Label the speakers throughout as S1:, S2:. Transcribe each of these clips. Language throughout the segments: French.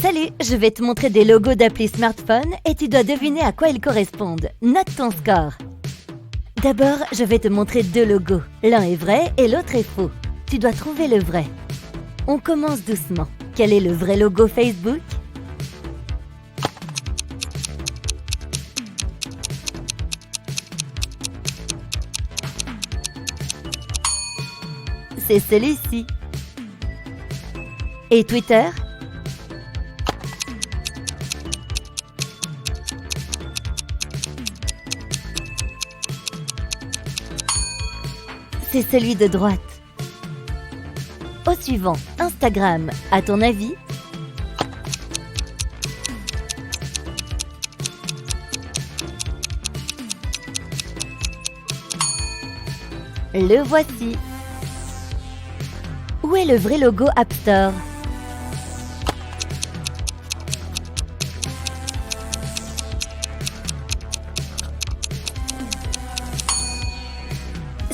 S1: Salut, je vais te montrer des logos d'applis smartphone et tu dois deviner à quoi ils correspondent. Note ton score. D'abord, je vais te montrer deux logos. L'un est vrai et l'autre est faux. Tu dois trouver le vrai. On commence doucement. Quel est le vrai logo Facebook? C'est celui-ci. Et Twitter? C'est celui de droite. Au suivant, Instagram. À ton avis? Le voici. Où est le vrai logo App Store?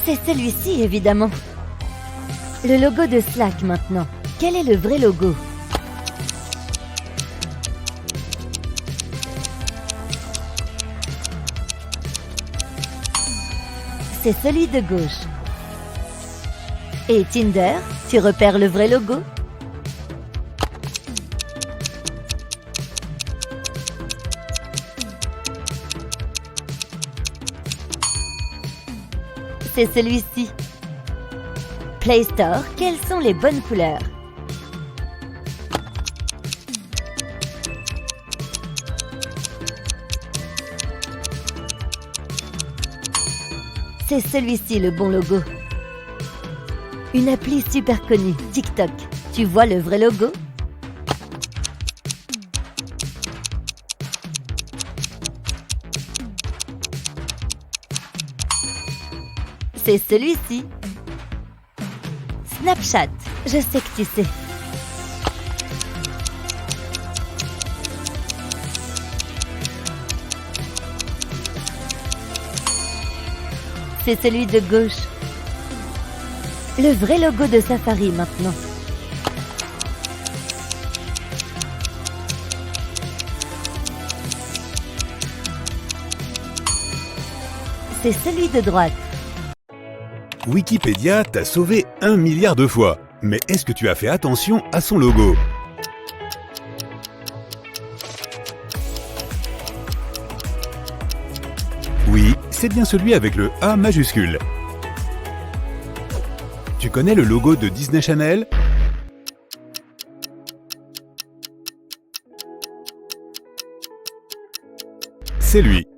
S1: C'est celui-ci, évidemment. Le logo de Slack, maintenant. Quel est le vrai logo? C'est celui de gauche. Et Tinder, tu repères le vrai logo? C'est celui-ci. Play Store, quelles sont les bonnes couleurs? C'est celui-ci le bon logo. Une appli super connue, TikTok. Tu vois le vrai logo? C'est celui-ci. Snapchat, je sais que tu sais. C'est celui de gauche. Le vrai logo de Safari maintenant. C'est celui de droite.
S2: Wikipédia t'a sauvé 1 milliard de fois. Mais est-ce que tu as fait attention à son logo? Oui, c'est bien celui avec le A majuscule. Tu connais le logo de Disney Channel? C'est lui.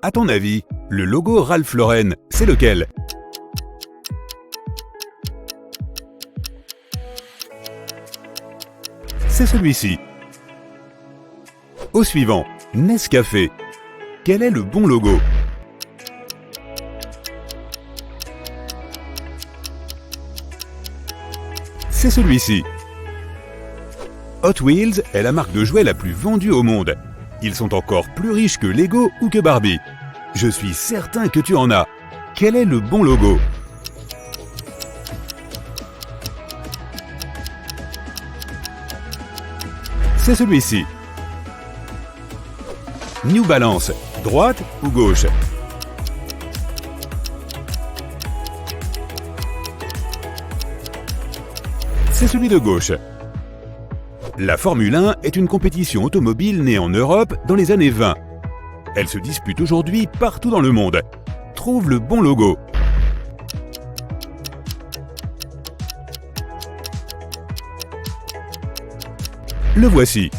S2: À ton avis, le logo Ralph Lauren, c'est lequel? C'est celui-ci. Au suivant, Nescafé. Quel est le bon logo? C'est celui-ci. Hot Wheels est la marque de jouets la plus vendue au monde. Ils sont encore plus riches que Lego ou que Barbie. Je suis certain que tu en as. Quel est le bon logo? C'est celui-ci. New Balance, droite ou gauche? C'est celui de gauche. La Formule 1 est une compétition automobile née en Europe dans les années 20. Elle se dispute aujourd'hui partout dans le monde. Trouve le bon logo. Le voici.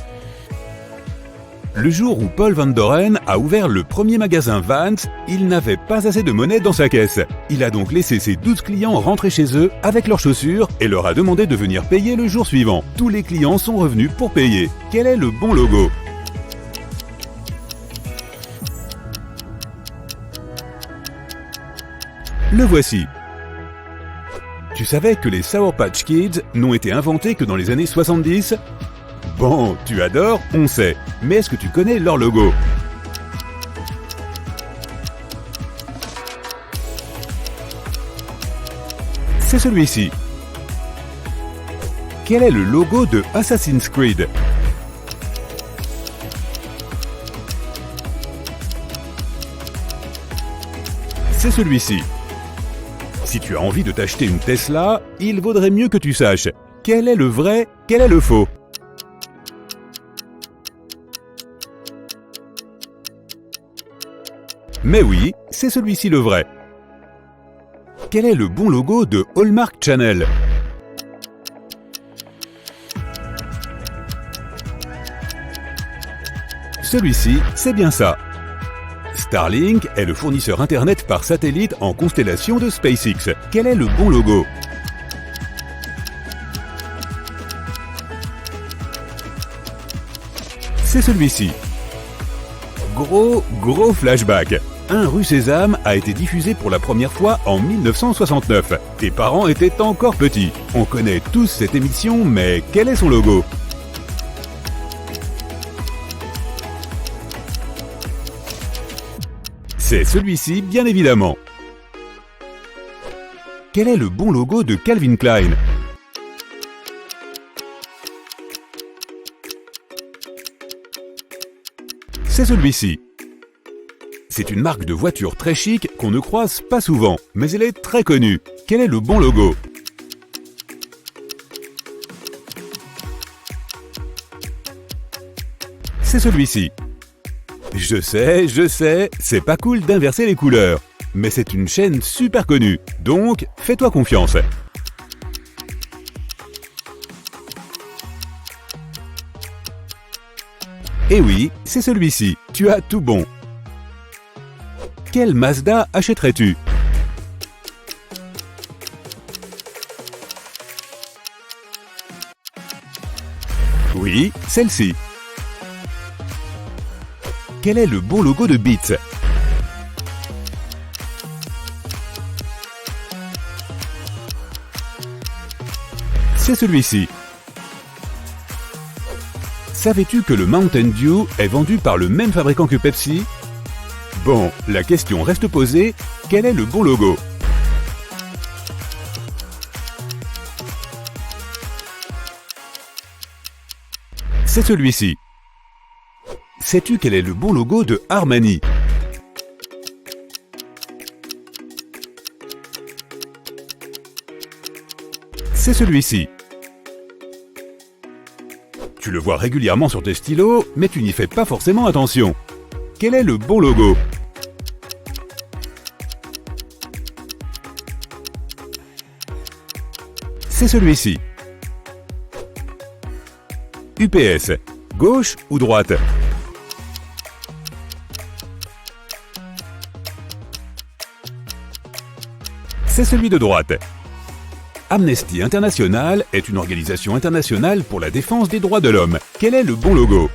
S2: Le jour où Paul Van Doren a ouvert le premier magasin Vans, il n'avait pas assez de monnaie dans sa caisse. Il a donc laissé ses 12 clients rentrer chez eux avec leurs chaussures et leur a demandé de venir payer le jour suivant. Tous les clients sont revenus pour payer. Quel est le bon logo? Le voici. Tu savais que les Sour Patch Kids n'ont été inventés que dans les années 70? Bon, tu adores, on sait. Mais est-ce que tu connais leur logo? C'est celui-ci. Quel est le logo de Assassin's Creed? C'est celui-ci. Si tu as envie de t'acheter une Tesla, il vaudrait mieux que tu saches quel est le vrai, quel est le faux. Mais oui, c'est celui-ci le vrai. Quel est le bon logo de Hallmark Channel? Celui-ci, c'est bien ça. Starlink est le fournisseur Internet par satellite en constellation de SpaceX. Quel est le bon logo? C'est celui-ci. Gros flashback. Un rue Sésame a été diffusé pour la première fois en 1969. Tes parents étaient encore petits. On connaît tous cette émission, mais quel est son logo? C'est celui-ci, bien évidemment. Quel est le bon logo de Calvin Klein? C'est celui-ci. C'est une marque de voiture très chic qu'on ne croise pas souvent, mais elle est très connue. Quel est le bon logo? C'est celui-ci. Je sais, c'est pas cool d'inverser les couleurs. Mais c'est une chaîne super connue, donc fais-toi confiance. Et oui, c'est celui-ci, tu as tout bon. Quelle Mazda achèterais-tu? Oui, celle-ci. Quel est le bon logo de Beats? C'est celui-ci. Savais-tu que le Mountain Dew est vendu par le même fabricant que Pepsi? Bon, la question reste posée, quel est le bon logo? C'est celui-ci. Sais-tu quel est le bon logo de Armani? C'est celui-ci. Tu le vois régulièrement sur tes stylos, mais tu n'y fais pas forcément attention. Quel est le bon logo? C'est celui-ci. UPS, gauche ou droite? C'est celui de droite. Amnesty International est une organisation internationale pour la défense des droits de l'homme. Quel est le bon logo?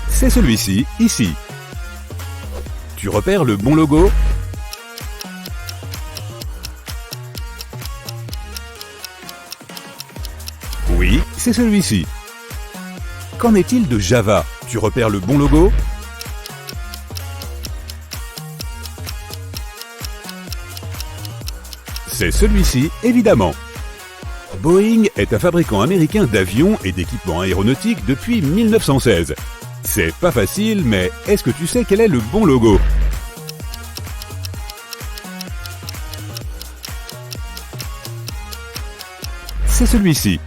S2: C'est celui-ci, ici. Tu repères le bon logo? Oui, c'est celui-ci. Qu'en est-il de Java? Tu repères le bon logo? C'est celui-ci, évidemment. Boeing est un fabricant américain d'avions et d'équipements aéronautiques depuis 1916. C'est pas facile, mais est-ce que tu sais quel est le bon logo? C'est celui-ci.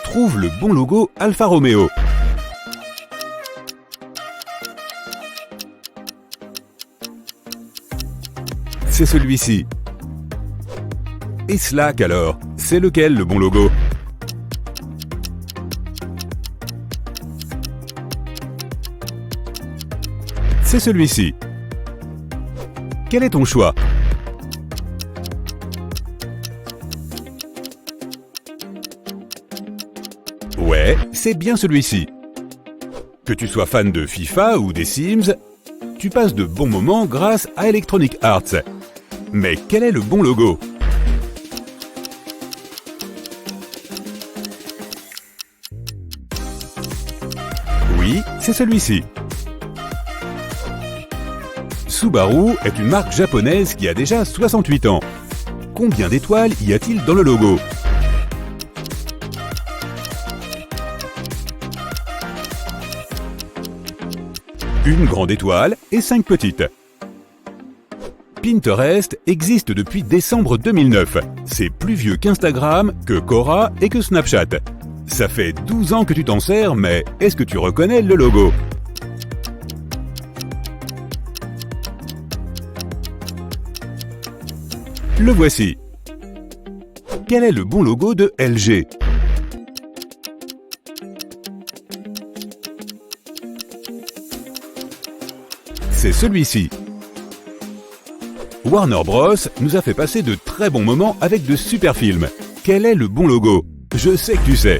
S2: Trouve le bon logo Alfa Romeo. C'est celui-ci. Et Slack alors, c'est lequel le bon logo? C'est celui-ci. Quel est ton choix? Ouais, c'est bien celui-ci. Que tu sois fan de FIFA ou des Sims, tu passes de bons moments grâce à Electronic Arts. Mais quel est le bon logo? Oui, c'est celui-ci. Subaru est une marque japonaise qui a déjà 68 ans. Combien d'étoiles y a-t-il dans le logo? Une grande étoile et 5 petites. Pinterest existe depuis décembre 2009. C'est plus vieux qu'Instagram, que Quora et que Snapchat. Ça fait 12 ans que tu t'en sers, mais est-ce que tu reconnais le logo? Le voici. Quel est le bon logo de LG? C'est celui-ci. Warner Bros nous a fait passer de très bons moments avec de super films. Quel est le bon logo? Je sais que tu sais.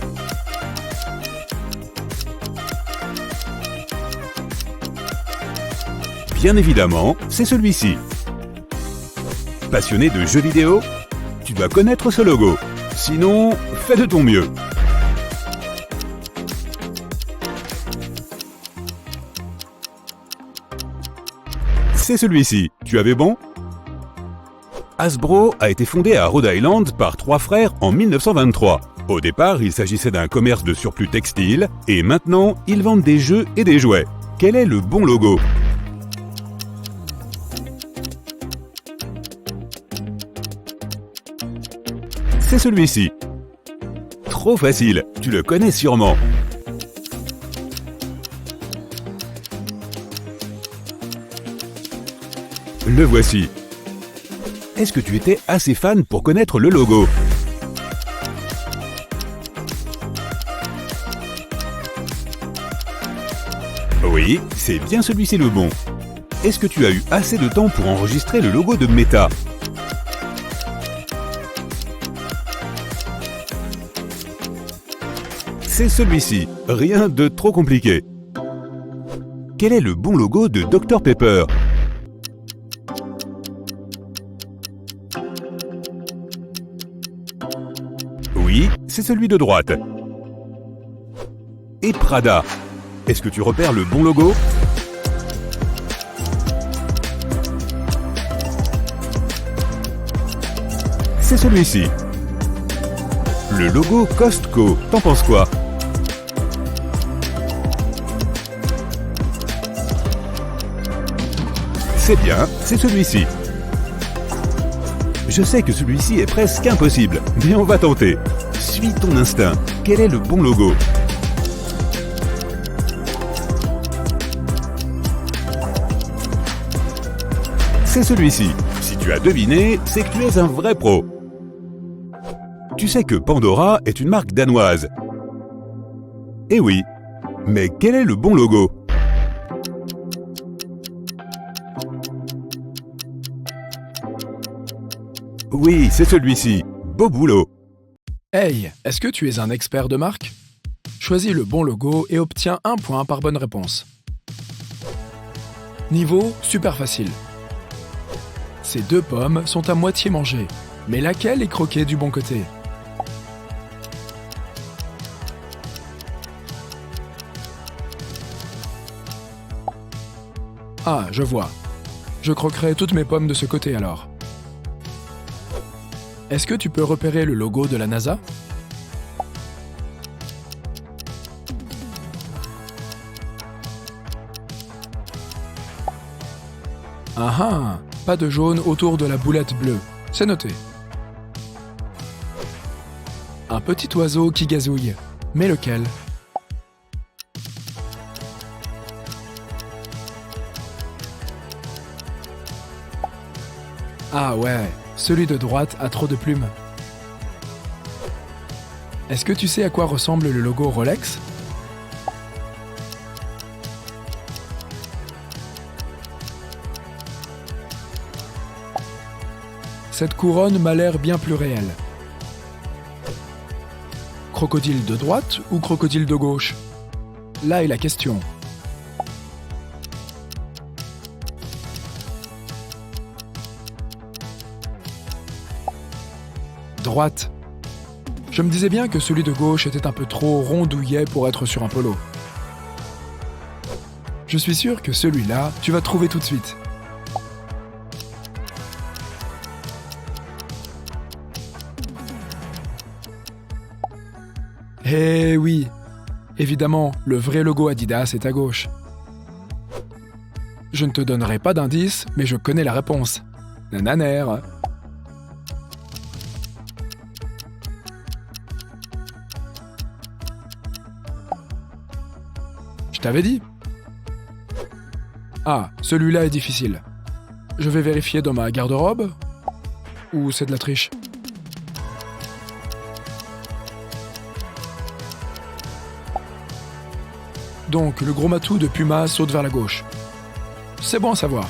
S2: Bien évidemment, c'est celui-ci. Passionné de jeux vidéo? Tu dois connaître ce logo. Sinon, fais de ton mieux. C'est celui-ci. Tu avais bon? Hasbro a été fondé à Rhode Island par 3 frères en 1923. Au départ, il s'agissait d'un commerce de surplus textile et maintenant, ils vendent des jeux et des jouets. Quel est le bon logo? C'est celui-ci. Trop facile, tu le connais sûrement. Le voici. Est-ce que tu étais assez fan pour connaître le logo? Oui, c'est bien celui-ci le bon. Est-ce que tu as eu assez de temps pour enregistrer le logo de Meta? C'est celui-ci, rien de trop compliqué. Quel est le bon logo de Dr Pepper? Oui, c'est celui de droite. Et Prada. Est-ce que tu repères le bon logo? C'est celui-ci. Le logo Costco, t'en penses quoi? C'est bien, c'est celui-ci. Je sais que celui-ci est presque impossible, mais on va tenter. Suis ton instinct. Quel est le bon logo? C'est celui-ci. Si tu as deviné, c'est que tu es un vrai pro. Tu sais que Pandora est une marque danoise. Eh oui. Mais quel est le bon logo? Oui, c'est celui-ci. Beau boulot.
S3: Hey, est-ce que tu es un expert de marque? Choisis le bon logo et obtiens 1 point par bonne réponse. Niveau super facile. Ces 2 pommes sont à moitié mangées, mais laquelle est croquée du bon côté? Ah, je vois. Je croquerai toutes mes pommes de ce côté alors. Est-ce que tu peux repérer le logo de la NASA? Ah ah, pas de jaune autour de la boulette bleue. C'est noté. Un petit oiseau qui gazouille. Mais lequel? Ah ouais, celui de droite a trop de plumes. Est-ce que tu sais à quoi ressemble le logo Rolex? Cette couronne m'a l'air bien plus réelle. Crocodile de droite ou crocodile de gauche? Là est la question. Droite. Je me disais bien que celui de gauche était un peu trop rondouillet pour être sur un polo. Je suis sûr que celui-là, tu vas trouver tout de suite. Eh oui, évidemment, le vrai logo Adidas est à gauche. Je ne te donnerai pas d'indice, mais je connais la réponse. Nananer. Je t'avais dit. Ah, celui-là est difficile. Je vais vérifier dans ma garde-robe. Ou c'est de la triche? Donc, le gros matou de Puma saute vers la gauche. C'est bon à savoir.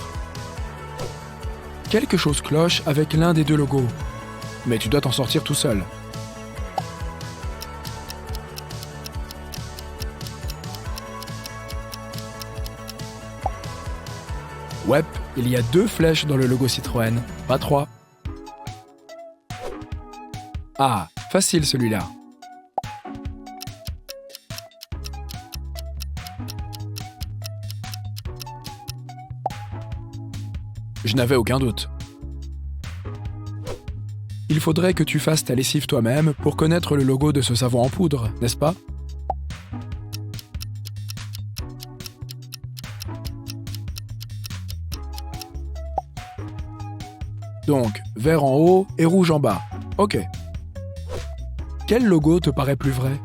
S3: Quelque chose cloche avec l'un des deux logos. Mais tu dois t'en sortir tout seul. Ouais, il y a 2 flèches dans le logo Citroën, pas 3. Ah, facile celui-là. Je n'avais aucun doute. Il faudrait que tu fasses ta lessive toi-même pour connaître le logo de ce savon en poudre, n'est-ce pas? Donc, vert en haut et rouge en bas. Ok. Quel logo te paraît plus vrai?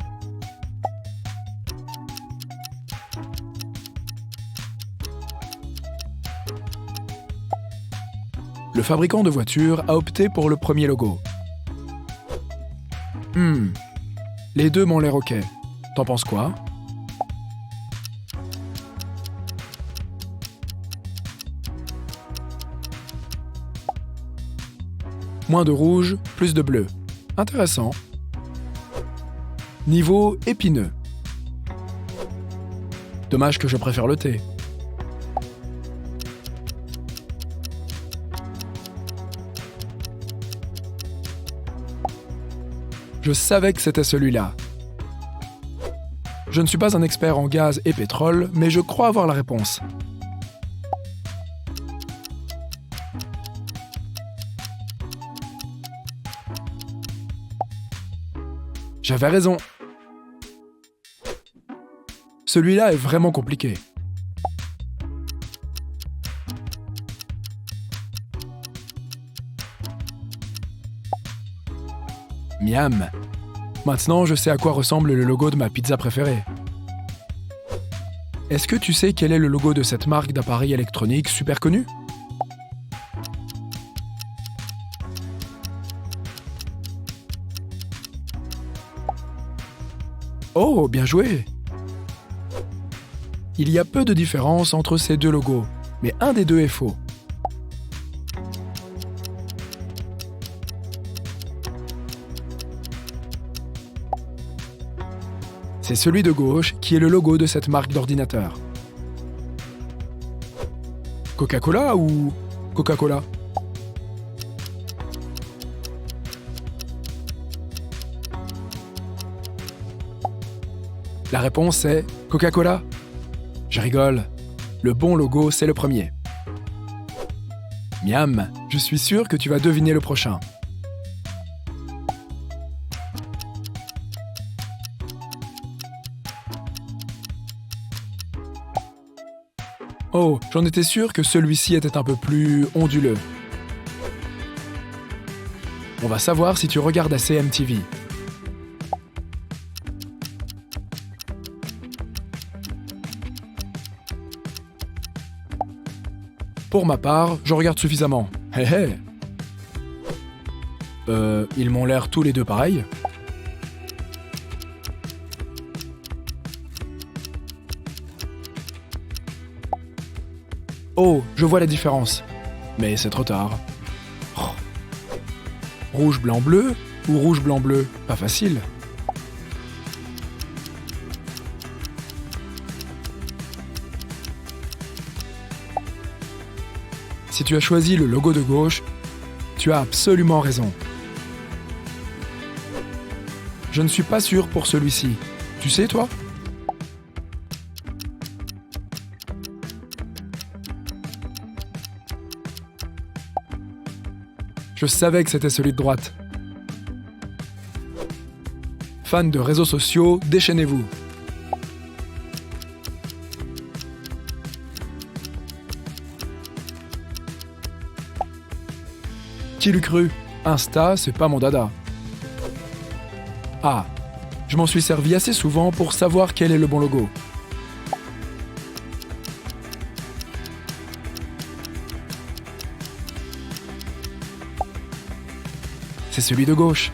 S3: Le fabricant de voitures a opté pour le premier logo. Les deux m'ont l'air ok. T'en penses quoi? Moins de rouge, plus de bleu. Intéressant. Niveau épineux. Dommage que je préfère le thé. Je savais que c'était celui-là. Je ne suis pas un expert en gaz et pétrole, mais je crois avoir la réponse. J'avais raison. Celui-là est vraiment compliqué. Miam. Maintenant, je sais à quoi ressemble le logo de ma pizza préférée. Est-ce que tu sais quel est le logo de cette marque d'appareils électroniques super connue? Oh, bien joué! Il y a peu de différence entre ces deux logos, mais un des deux est faux. C'est celui de gauche qui est le logo de cette marque d'ordinateur. Coca-Cola ou Coca-Cola? La réponse est Coca-Cola. Je rigole. Le bon logo, c'est le premier. Miam, je suis sûr que tu vas deviner le prochain. Oh, j'en étais sûr que celui-ci était un peu plus onduleux. On va savoir si tu regardes assez MTV. Pour ma part, j'en regarde suffisamment. Hé hé. Ils m'ont l'air tous les deux pareils. Oh, je vois la différence. Mais c'est trop tard. Oh. Rouge, blanc, bleu ou rouge, blanc, bleu? Pas facile. Si tu as choisi le logo de gauche, tu as absolument raison. Je ne suis pas sûr pour celui-ci. Tu sais, toi? Je savais que c'était celui de droite. Fans de réseaux sociaux, déchaînez-vous. Qui l'eût cru? Insta, c'est pas mon dada. Ah, je m'en suis servi assez souvent pour savoir quel est le bon logo. C'est celui de gauche.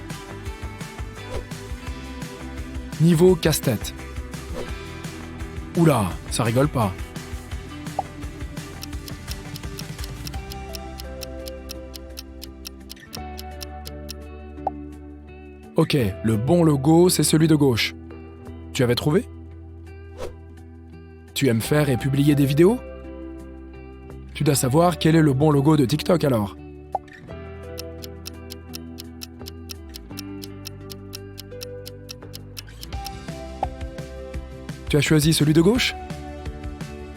S3: Niveau casse-tête. Oula, ça rigole pas. Ok, le bon logo, c'est celui de gauche. Tu avais trouvé? Tu aimes faire et publier des vidéos? Tu dois savoir quel est le bon logo de TikTok alors. Tu as choisi celui de gauche?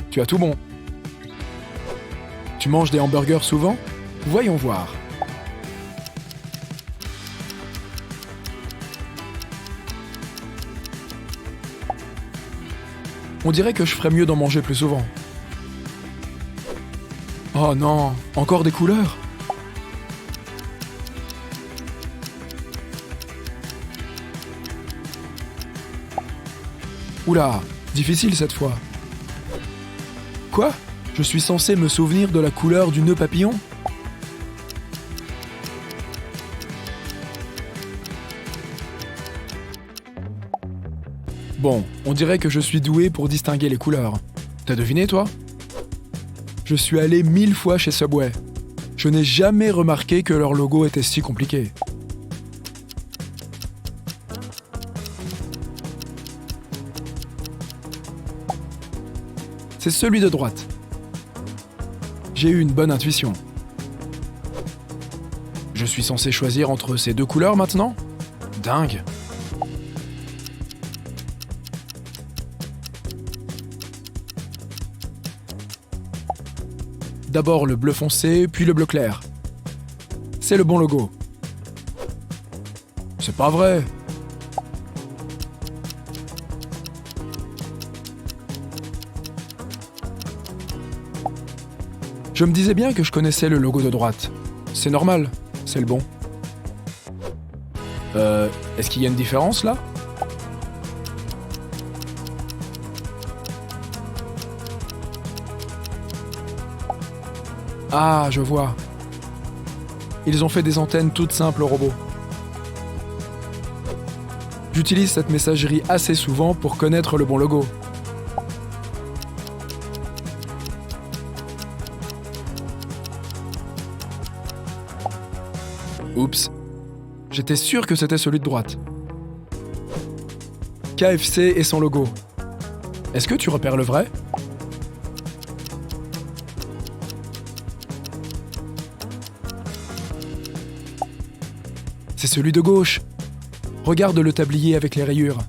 S3: Tu as tout bon. Tu manges des hamburgers souvent? Voyons voir. On dirait que je ferais mieux d'en manger plus souvent. Oh non, encore des couleurs? Oula, difficile cette fois. Quoi? Je suis censé me souvenir de la couleur du nœud papillon? Bon, on dirait que je suis doué pour distinguer les couleurs. T'as deviné, toi? Je suis allé 1000 fois chez Subway. Je n'ai jamais remarqué que leur logo était si compliqué. C'est celui de droite. J'ai eu une bonne intuition. Je suis censé choisir entre ces deux couleurs maintenant? Dingue! D'abord le bleu foncé, puis le bleu clair. C'est le bon logo. C'est pas vrai. Je me disais bien que je connaissais le logo de droite. C'est normal, c'est le bon. Est-ce qu'il y a une différence là? Ah, je vois. Ils ont fait des antennes toutes simples au robot. J'utilise cette messagerie assez souvent pour connaître le bon logo. Oups. J'étais sûr que c'était celui de droite. KFC et son logo. Est-ce que tu repères le vrai? C'est celui de gauche. Regarde le tablier avec les rayures.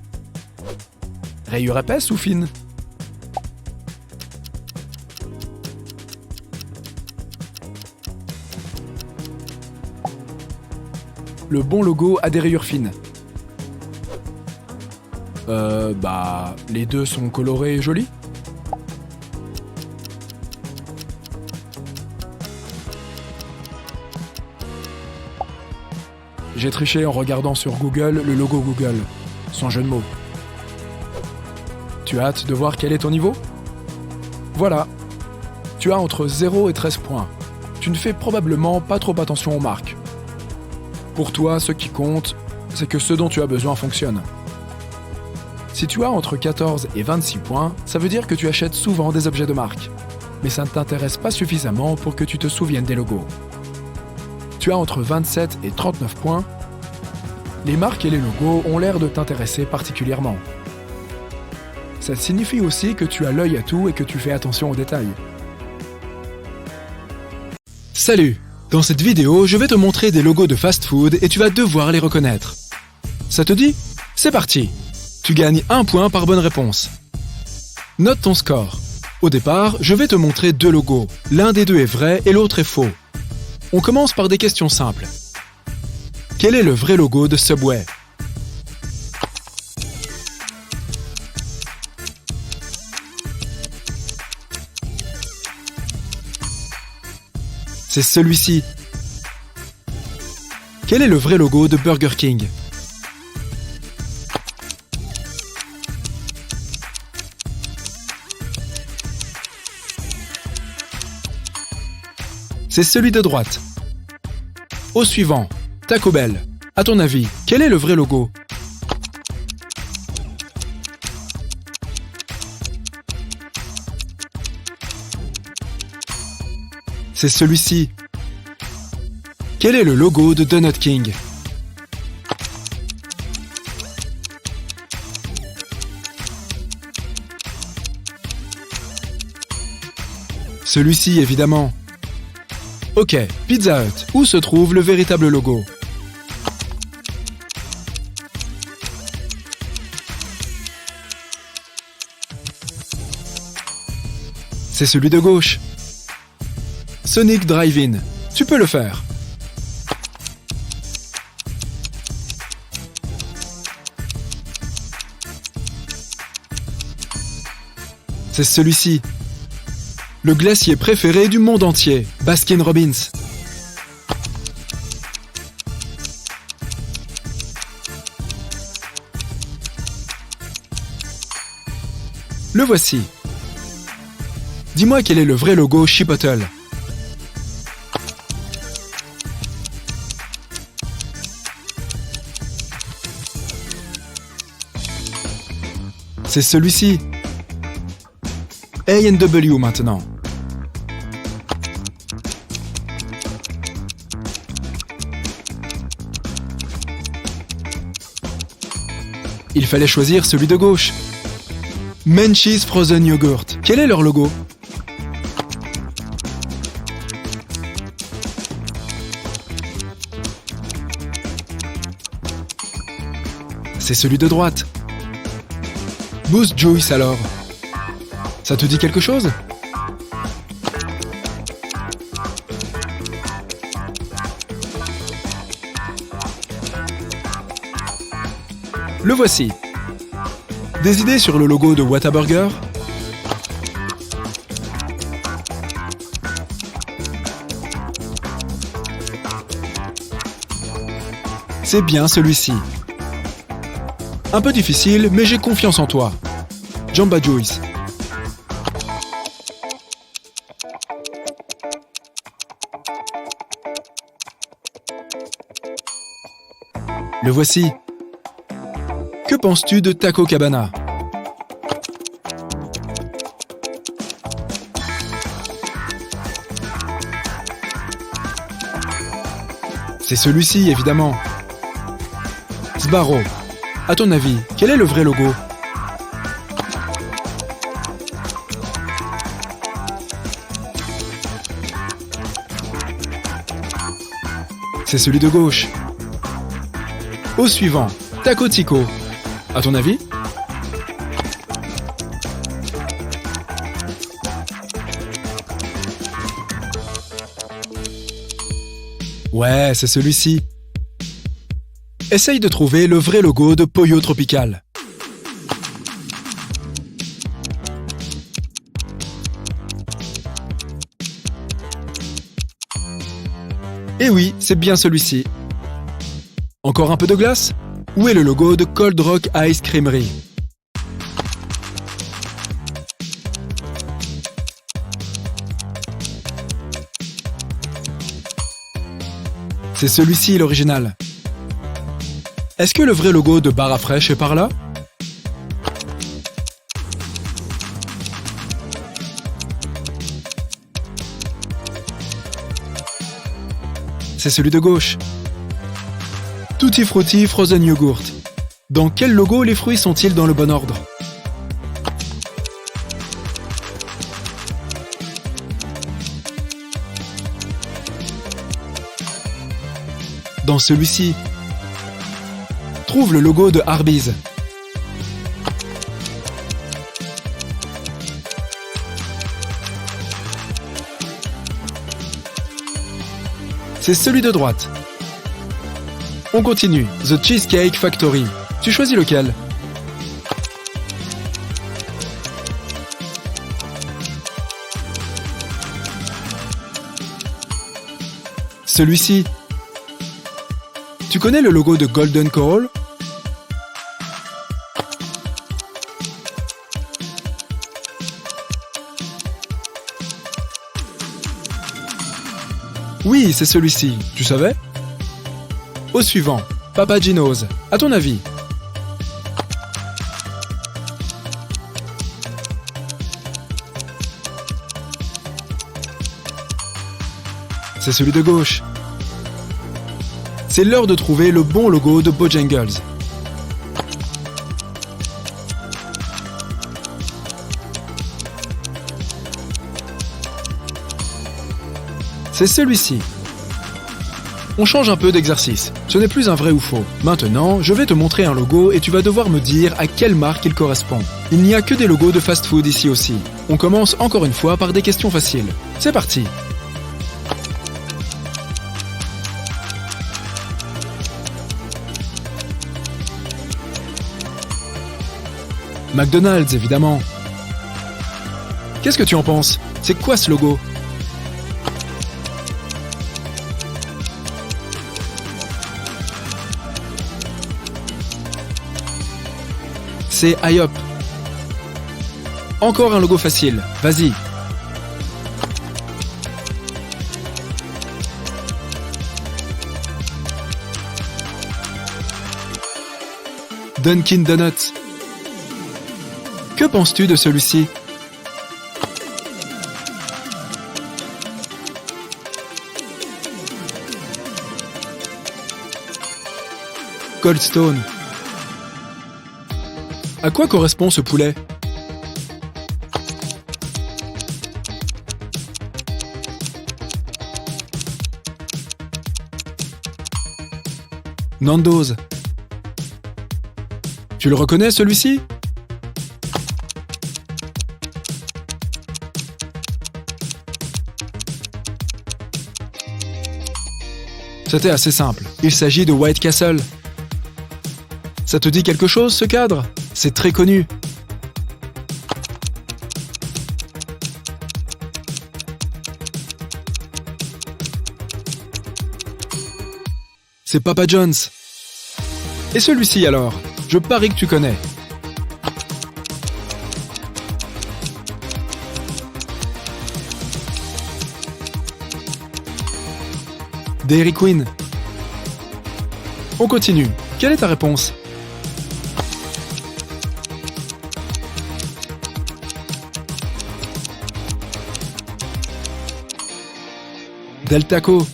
S3: Rayures épaisses ou fines? Le bon logo a des rayures fines. Les deux sont colorés et jolis. J'ai triché en regardant sur Google le logo Google, sans jeu de mots. Tu as hâte de voir quel est ton niveau? Voilà. Tu as entre 0 et 13 points. Tu ne fais probablement pas trop attention aux marques. Pour toi, ce qui compte, c'est que ce dont tu as besoin fonctionne. Si tu as entre 14 et 26 points, ça veut dire que tu achètes souvent des objets de marque. Mais ça ne t'intéresse pas suffisamment pour que tu te souviennes des logos. Tu as entre 27 et 39 points. Les marques et les logos ont l'air de t'intéresser particulièrement. Ça signifie aussi que tu as l'œil à tout et que tu fais attention aux détails. Salut! Dans cette vidéo, je vais te montrer des logos de fast-food et tu vas devoir les reconnaître. Ça te dit? C'est parti! Tu gagnes 1 point par bonne réponse. Note ton score. Au départ, je vais te montrer 2 logos. L'un des deux est vrai et l'autre est faux. On commence par des questions simples. Quel est le vrai logo de Subway? C'est celui-ci. Quel est le vrai logo de Burger King? C'est celui de droite. Au suivant, Taco Bell. À ton avis, quel est le vrai logo? C'est celui-ci. Quel est le logo de Donut King? Celui-ci, évidemment. Ok, Pizza Hut. Où se trouve le véritable logo? C'est celui de gauche. Sonic Drive-In. Tu peux le faire. C'est celui-ci. Le glacier préféré du monde entier, Baskin Robbins. Le voici. Dis-moi quel est le vrai logo Chipotle. C'est celui-ci. A&W maintenant. Il fallait choisir celui de gauche. Menchie's Frozen Yogurt. Quel est leur logo? C'est celui de droite. Boost Juice alors. Ça te dit quelque chose? Le voici. Des idées sur le logo de Whataburger? C'est bien celui-ci. Un peu difficile, mais j'ai confiance en toi. Jamba Juice. Le voici. Que penses-tu de Taco Cabana? C'est celui-ci, évidemment. Sbarro. À ton avis, quel est le vrai logo? C'est celui de gauche. Au suivant, Taco Tico. À ton avis? Ouais, c'est celui-ci. Essaye de trouver le vrai logo de Pollo Tropical. Et oui, c'est bien celui-ci. Encore un peu de glace? Où est le logo de Cold Rock Ice Creamery? C'est celui-ci l'original. Est-ce que le vrai logo de Barra Fresh est par là? C'est celui de gauche. Tutti Frutti Frozen Yogurt. Dans quel logo les fruits sont-ils dans le bon ordre? Dans celui-ci. Trouve le logo de Arby's. C'est celui de droite. On continue. The Cheesecake Factory. Tu choisis lequel? Celui-ci. Tu connais le logo de Golden Corral? Oui, c'est celui-ci. Tu savais? Au suivant, Papa Gino's. À ton avis? C'est celui de gauche. C'est l'heure de trouver le bon logo de Bojangles. C'est celui-ci. On change un peu d'exercice. Ce n'est plus un vrai ou faux. Maintenant, je vais te montrer un logo et tu vas devoir me dire à quelle marque il correspond. Il n'y a que des logos de fast-food ici aussi. On commence encore une fois par des questions faciles. C'est parti. McDonald's, évidemment. Qu'est-ce que tu en penses? C'est quoi ce logo? C'est IHOP. Encore un logo facile. Vas-y. Dunkin' Donuts. Que penses-tu de celui-ci? Cold Stone. À quoi correspond ce poulet? Nando's. Tu le reconnais celui-ci? C'était assez simple. Il s'agit de White Castle. Ça te dit quelque chose, ce cadre? C'est très connu. C'est Papa John's. Et celui-ci alors? Je parie que tu connais. Dairy Queen. On continue. Quelle est ta réponse? Del Taco.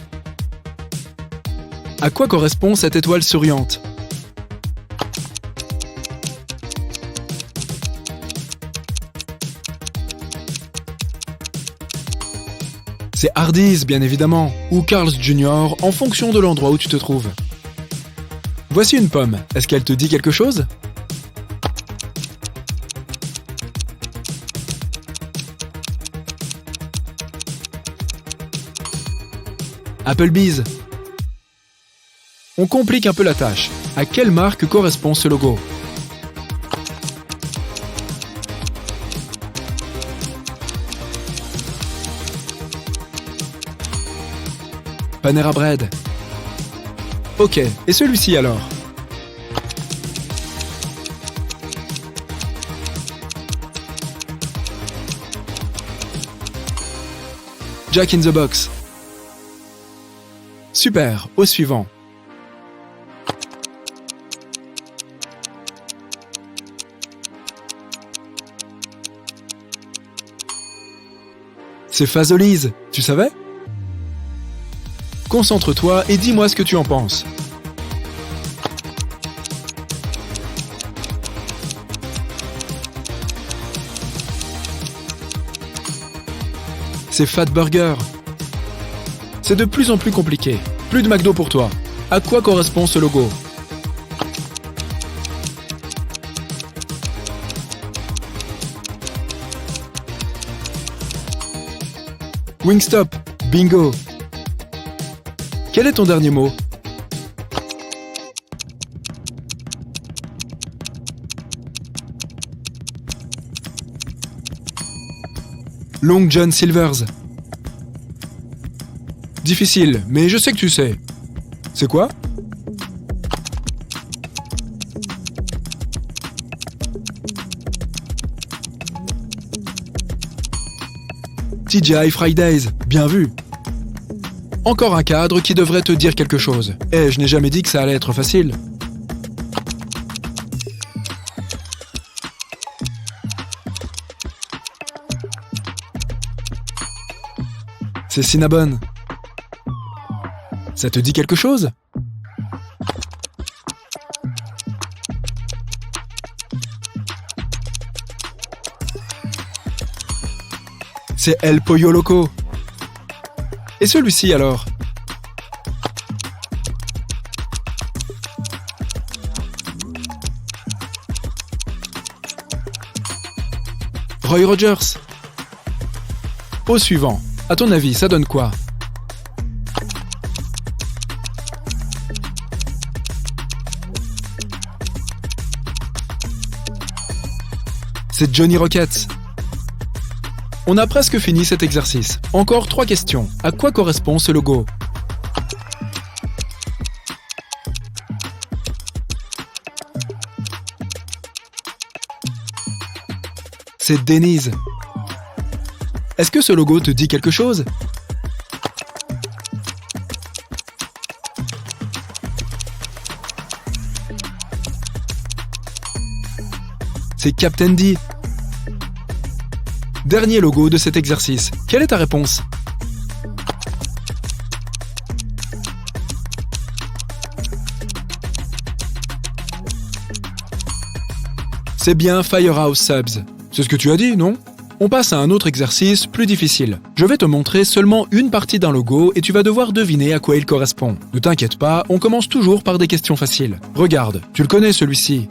S3: À quoi correspond cette étoile souriante? C'est Hardee's, bien évidemment, ou Carl's Jr. en fonction de l'endroit où tu te trouves. Voici une pomme. Est-ce qu'elle te dit quelque chose? Applebee's. On complique un peu la tâche. À quelle marque correspond ce logo? Panera Bread. Ok, et celui-ci alors? Jack in the Box. Super, au suivant. C'est Fazoli's, tu savais? Concentre-toi et dis-moi ce que tu en penses. C'est Fatburger. C'est de plus en plus compliqué. Plus de McDo pour toi. À quoi correspond ce logo? Wingstop. Bingo. Quel est ton dernier mot? Long John Silver's. Difficile, mais je sais que tu sais. C'est quoi? TGI Fridays, bien vu. Encore un cadre qui devrait te dire quelque chose. Eh, je n'ai jamais dit que ça allait être facile. C'est Cinnabon. Ça te dit quelque chose? C'est El Pollo Loco. Et celui-ci alors? Roy Rogers. Au suivant. À ton avis, ça donne quoi? C'est Johnny Rockets. On a presque fini cet exercice. Encore 3 questions. À quoi correspond ce logo? C'est Denny's. Est-ce que ce logo te dit quelque chose? C'est Captain D. Dernier logo de cet exercice. Quelle est ta réponse? C'est bien Firehouse Subs. C'est ce que tu as dit, non? On passe à un autre exercice plus difficile. Je vais te montrer seulement une partie d'un logo et tu vas devoir deviner à quoi il correspond. Ne t'inquiète pas, on commence toujours par des questions faciles. Regarde, tu le connais celui-ci.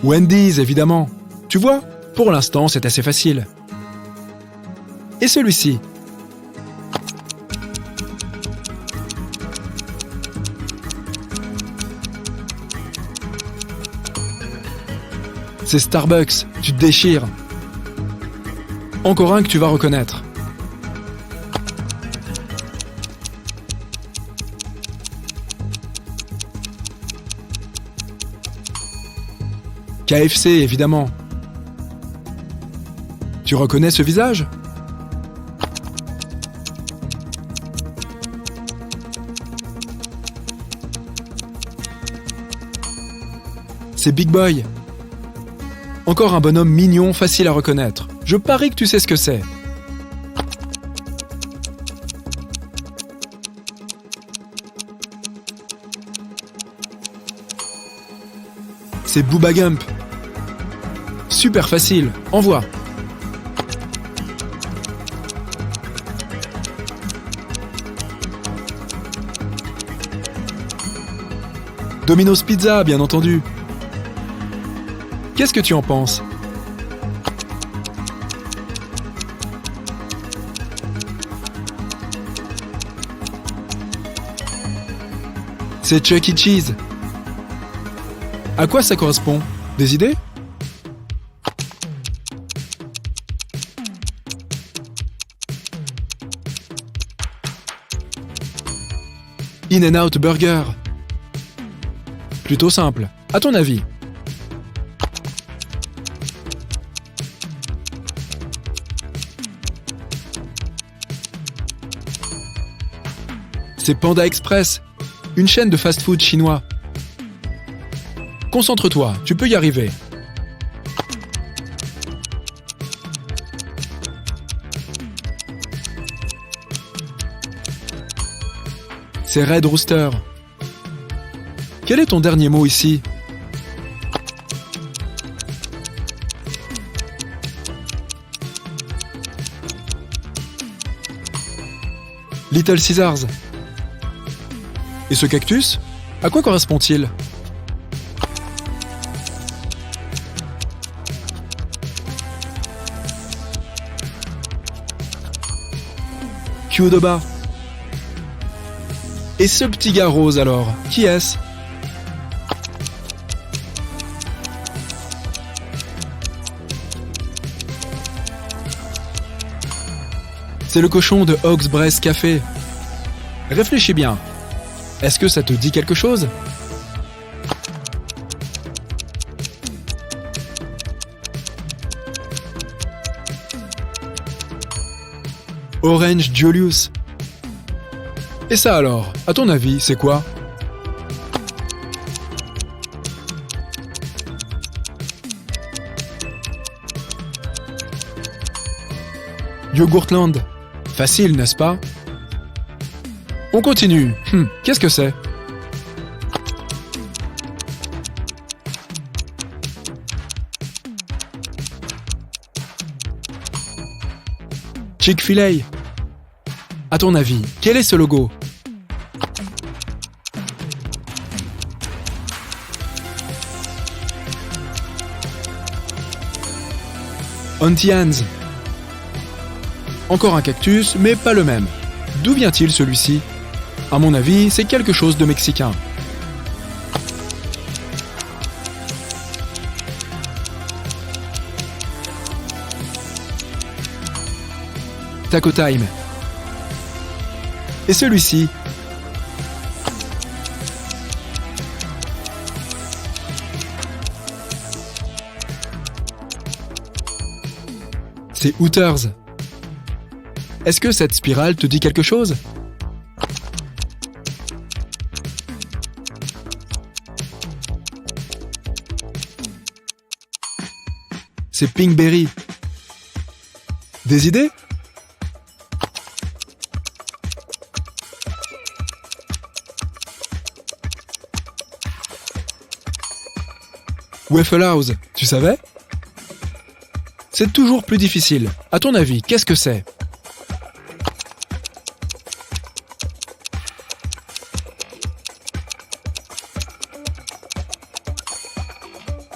S3: Wendy's, évidemment. Tu vois, pour l'instant, c'est assez facile. Et celui-ci? C'est Starbucks, tu te déchires. Encore un que tu vas reconnaître. KFC, évidemment. Tu reconnais ce visage? C'est Big Boy. Encore un bonhomme mignon, facile à reconnaître. Je parie que tu sais ce que c'est. C'est Booba Gump. Super facile, envoie. Domino's Pizza, bien entendu. Qu'est-ce que tu en penses? C'est Chuck E. Cheese. À quoi ça correspond? Des idées? In-N-Out Burger. Plutôt simple. À ton avis? C'est Panda Express, une chaîne de fast-food chinois. Concentre-toi, tu peux y arriver. C'est Red Rooster. Quel est ton dernier mot ici? Little Caesars. Et ce cactus? À quoi correspond-il? Qdoba. Et ce petit gars rose alors, qui est-ce? C'est le cochon de Hog's Breath Café. Réfléchis bien. Est-ce que ça te dit quelque chose? Orange Julius. Et ça alors, à ton avis, c'est quoi? Yogurtland. Facile, n'est-ce pas? On continue. Qu'est-ce que c'est? Chick-fil-A. À ton avis, quel est ce logo? Auntie Anne's. Encore un cactus, mais pas le même. D'où vient-il celui-ci? À mon avis, c'est quelque chose de mexicain. Taco Time. Et celui-ci? C'est Hooters. Est-ce que cette spirale te dit quelque chose? C'est Pinkberry. Des idées? Waffle House, tu savais? C'est toujours plus difficile. À ton avis, qu'est-ce que c'est?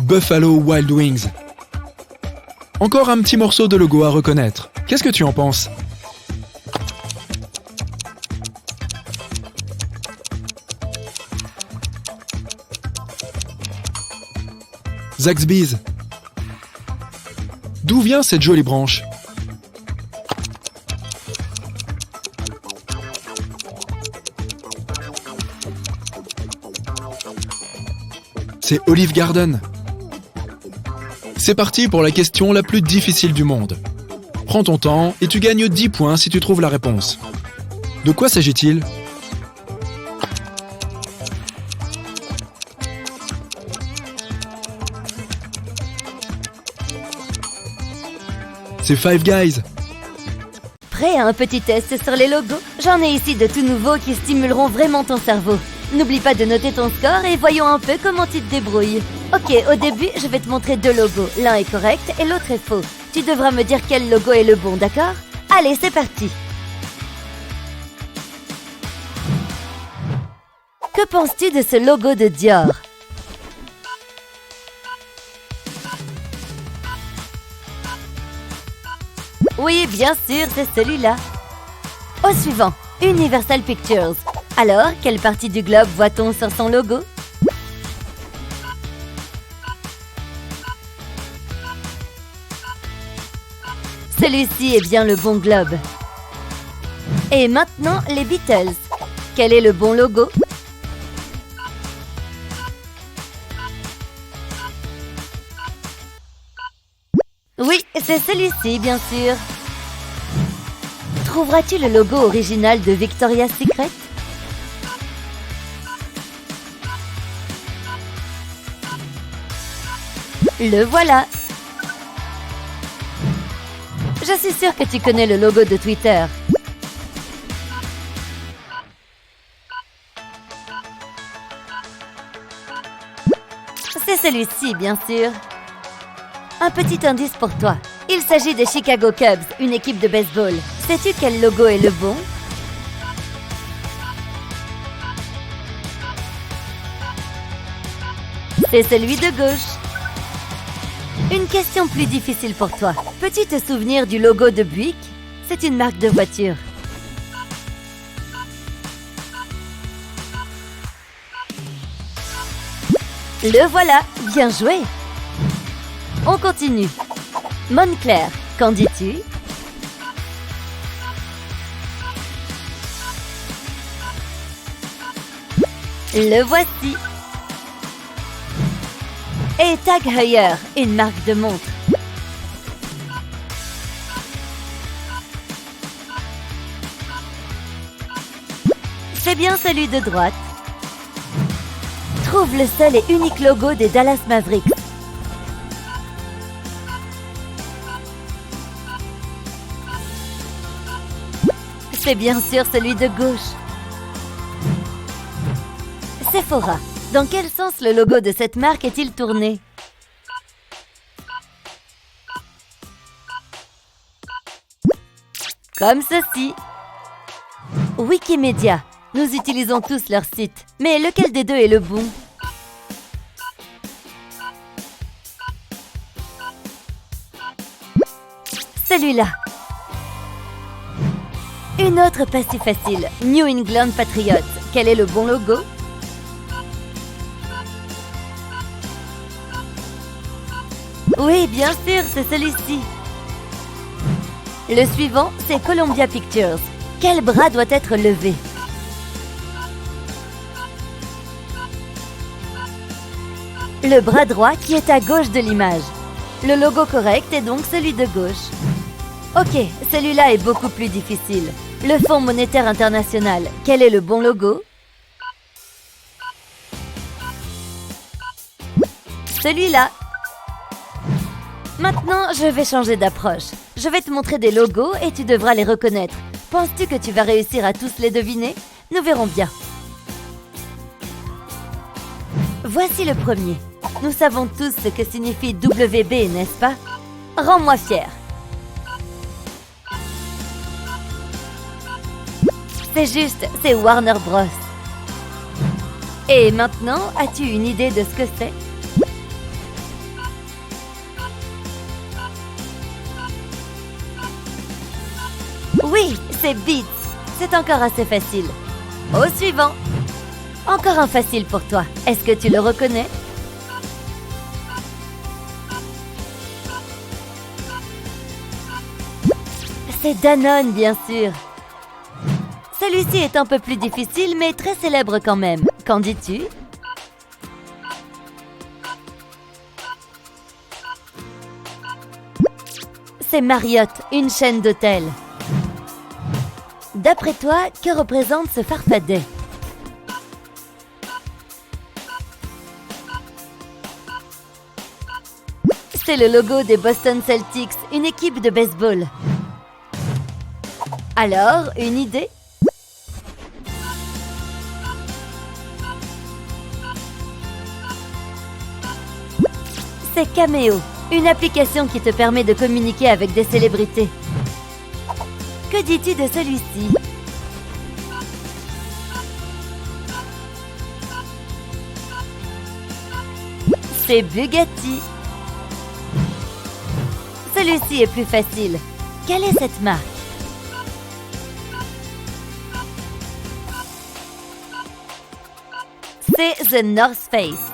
S3: Buffalo Wild Wings. Encore un petit morceau de logo à reconnaître. Qu'est-ce que tu en penses? Zaxby's. D'où vient cette jolie branche? C'est Olive Garden. C'est parti pour la question la plus difficile du monde. Prends ton temps et tu gagnes 10 points si tu trouves la réponse. De quoi s'agit-il? C'est Five Guys.
S1: Prêt à un petit test sur les logos? J'en ai ici de tout nouveaux qui stimuleront vraiment ton cerveau. N'oublie pas de noter ton score et voyons un peu comment tu te débrouilles. Ok, au début, je vais te montrer 2 logos. L'un est correct et l'autre est faux. Tu devras me dire quel logo est le bon, d'accord? Allez, c'est parti! Que penses-tu de ce logo de Dior? Oui, bien sûr, c'est celui-là. Au suivant, Universal Pictures. Alors, quelle partie du globe voit-on sur son logo? Celui-ci est bien le bon globe. Et maintenant, les Beatles. Quel est le bon logo? Oui, c'est celui-ci, bien sûr. Trouveras-tu le logo original de Victoria's Secret? Le voilà! Je suis sûre que tu connais le logo de Twitter. C'est celui-ci, bien sûr. Un petit indice pour toi. Il s'agit des Chicago Cubs, une équipe de baseball. Sais-tu quel logo est le bon? C'est celui de gauche. Une question plus difficile pour toi. Peux-tu te souvenir du logo de Buick? C'est une marque de voiture. Le voilà, bien joué. On continue. Moncler, qu'en dis-tu? Le voici. Et Tag Heuer, une marque de montre. C'est bien celui de droite. Trouve le seul et unique logo des Dallas Mavericks. C'est bien sûr celui de gauche. Sephora. Dans quel sens le logo de cette marque est-il tourné? Comme ceci. Wikimedia. Nous utilisons tous leur site. Mais lequel des deux est le bon? Celui-là. Une autre pas si facile. New England Patriots. Quel est le bon logo? Oui, bien sûr, c'est celui-ci. Le suivant, c'est Columbia Pictures. Quel bras doit être levé? Le bras droit qui est à gauche de l'image. Le logo correct est donc celui de gauche. Ok, celui-là est beaucoup plus difficile. Le Fonds monétaire international. Quel est le bon logo? Celui-là. Maintenant, je vais changer d'approche. Je vais te montrer des logos et tu devras les reconnaître. Penses-tu que tu vas réussir à tous les deviner? Nous verrons bien. Voici le premier. Nous savons tous ce que signifie WB, n'est-ce pas? Rends-moi fier. C'est juste, c'est Warner Bros. Et maintenant, as-tu une idée de ce que c'est? Oui, c'est Beats. C'est encore assez facile. Au suivant. Encore un facile pour toi. Est-ce que tu le reconnais? C'est Danone, bien sûr. Celui-ci est un peu plus difficile, mais très célèbre quand même. Qu'en dis-tu? C'est Marriott, une chaîne d'hôtels. D'après toi, que représente ce farfadet? C'est le logo des Boston Celtics, une équipe de baseball. Alors, une idée? C'est Cameo, une application qui te permet de communiquer avec des célébrités. Que dis-tu de celui-ci? C'est Bugatti. Celui-ci est plus facile. Quelle est cette marque? C'est The North Face.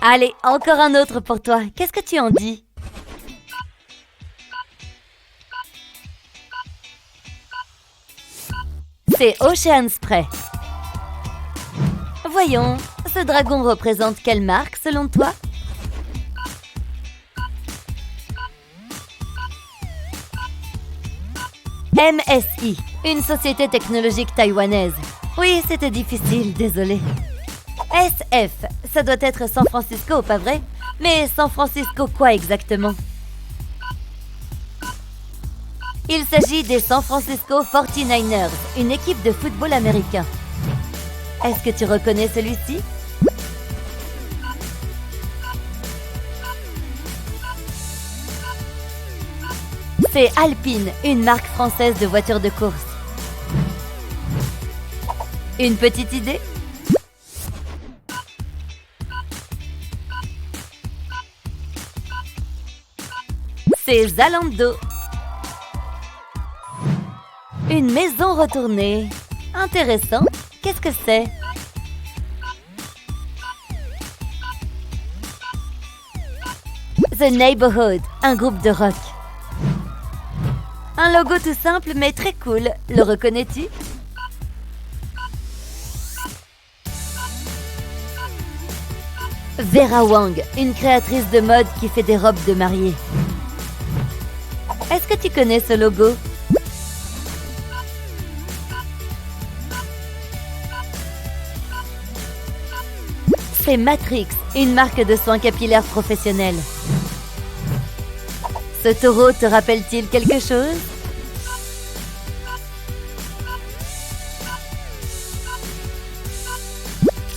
S1: Allez, encore un autre pour toi. Qu'est-ce que tu en dis? C'est Ocean Spray. Voyons, ce dragon représente quelle marque selon toi? MSI, une société technologique taïwanaise. Oui, c'était difficile, désolé. SF, ça doit être San Francisco, pas vrai? Mais San Francisco quoi exactement? Il s'agit des San Francisco 49ers, une équipe de football américain. Est-ce que tu reconnais celui-ci? C'est Alpine, une marque française de voitures de course. Une petite idée? C'est Zalando. Une maison retournée. Intéressant. Qu'est-ce que c'est? The Neighborhood, un groupe de rock. Un logo tout simple mais très cool. Le reconnais-tu? Vera Wang, une créatrice de mode qui fait des robes de mariée. Est-ce que tu connais ce logo? C'est Matrix, une marque de soins capillaires professionnels. Ce taureau te rappelle-t-il quelque chose?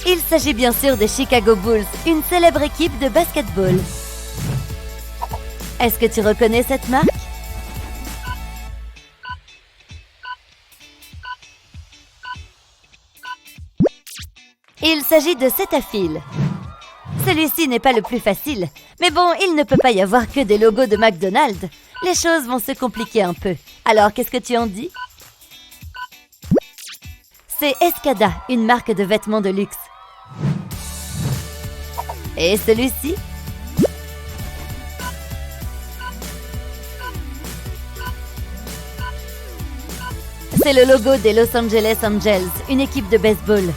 S1: Il s'agit bien sûr des Chicago Bulls, une célèbre équipe de basketball. Est-ce que tu reconnais cette marque? Il s'agit de Cetaphil. Celui-ci n'est pas le plus facile, mais bon, il ne peut pas y avoir que des logos de McDonald's. Les choses vont se compliquer un peu. Alors, qu'est-ce que tu en dis? C'est Escada, une marque de vêtements de luxe. Et celui-ci? C'est le logo des Los Angeles Angels, une équipe de baseball.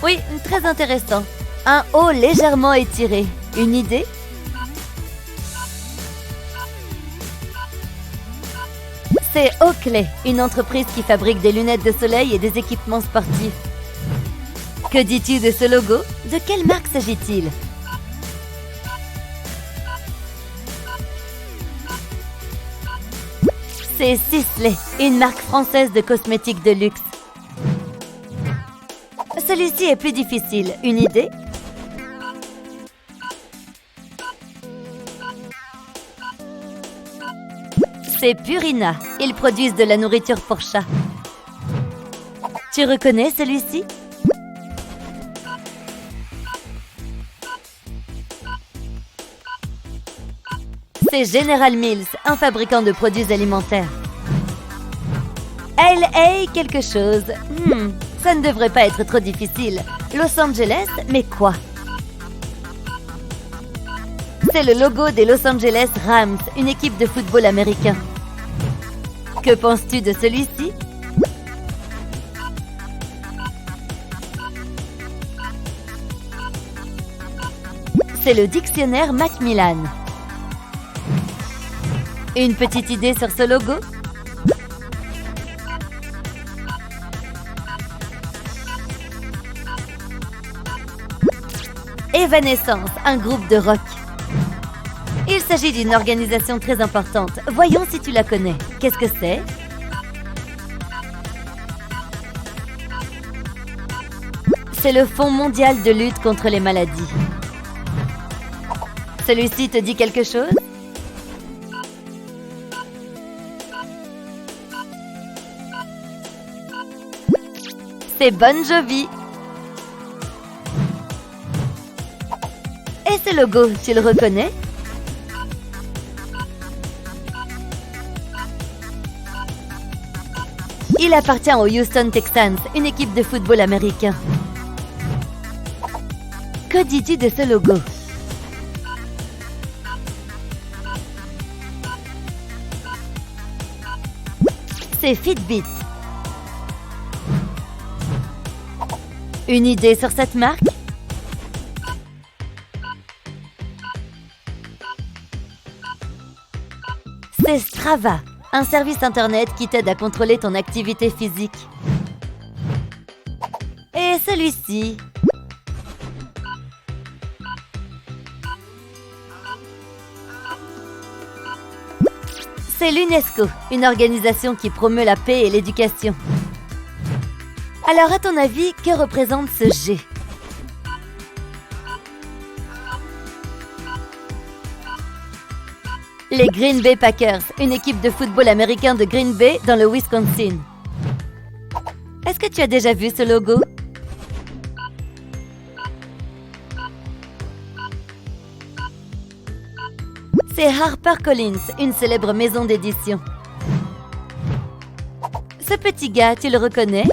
S1: Oui, très intéressant. Un haut légèrement étiré. Une idée? C'est Oakley, une entreprise qui fabrique des lunettes de soleil et des équipements sportifs. Que dis-tu de ce logo? De quelle marque s'agit-il? C'est Sisley, une marque française de cosmétiques de luxe. Celui-ci est plus difficile. Une idée? C'est Purina. Ils produisent de la nourriture pour chat. Tu reconnais celui-ci? C'est General Mills, un fabricant de produits alimentaires. LA quelque chose. Ça ne devrait pas être trop difficile. Los Angeles, mais quoi? C'est le logo des Los Angeles Rams, une équipe de football américain. Que penses-tu de celui-ci? C'est le dictionnaire Macmillan. Une petite idée sur ce logo? Evanescence, un groupe de rock. Il s'agit d'une organisation très importante. Voyons si tu la connais. Qu'est-ce que c'est? C'est le Fonds mondial de lutte contre les maladies. Celui-ci te dit quelque chose? C'est Bon Jovi. Et ce logo, tu le reconnais? Il appartient aux Houston Texans, une équipe de football américain. Que dis-tu de ce logo? C'est Fitbit. Une idée sur cette marque? C'est Strava, un service internet qui t'aide à contrôler ton activité physique. Et celui-ci? C'est l'UNESCO, une organisation qui promeut la paix et l'éducation. Alors, à ton avis, que représente ce G? Les Green Bay Packers, une équipe de football américain de Green Bay dans le Wisconsin. Est-ce que tu as déjà vu ce logo? C'est HarperCollins, une célèbre maison d'édition. Ce petit gars, tu le reconnais?